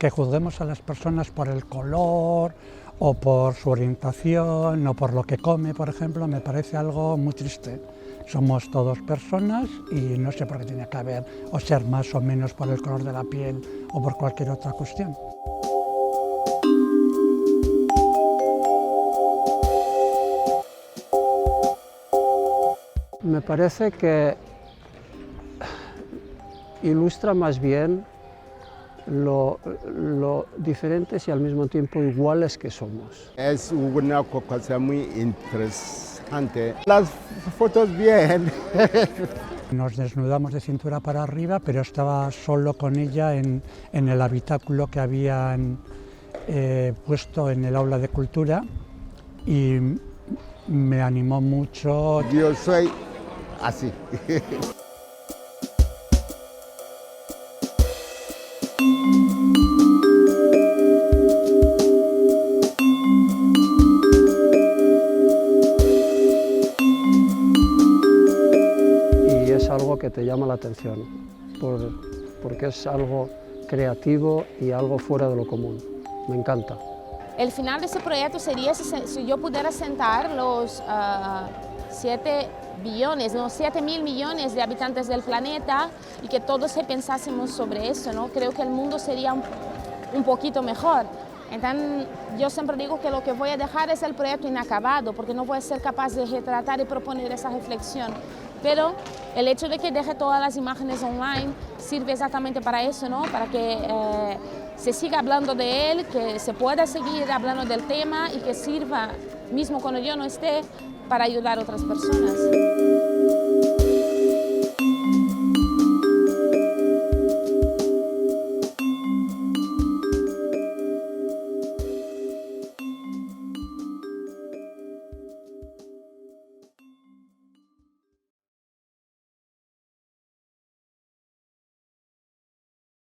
que juzguemos a las personas por el color o por su orientación o por lo que come, por ejemplo, me parece algo muy triste. Somos todos personas y no sé por qué tiene que haber o ser más o menos por el color de la piel o por cualquier otra cuestión. Me parece que ilustra más bien lo diferentes y al mismo tiempo iguales que somos. Es una cosa muy interesante. Las fotos bien. Nos desnudamos de cintura para arriba, pero estaba solo con ella en el habitáculo que habían puesto en el aula de cultura y me animó mucho. Yo soy así. Y es algo que te llama la atención, porque es algo creativo y algo fuera de lo común. Me encanta. El final de ese proyecto sería si yo pudiera sentar los 7 billones, no, 7.000 millones de habitantes del planeta y que todos pensásemos sobre eso, ¿no? Creo que el mundo sería un poquito mejor. Entonces, yo siempre digo que lo que voy a dejar es el proyecto inacabado, porque no voy a ser capaz de retratar y proponer esa reflexión. Pero el hecho de que deje todas las imágenes online sirve exactamente para eso, ¿no? Para que se siga hablando de él, que se pueda seguir hablando del tema y que sirva, mismo cuando yo no esté, para ayudar a otras personas.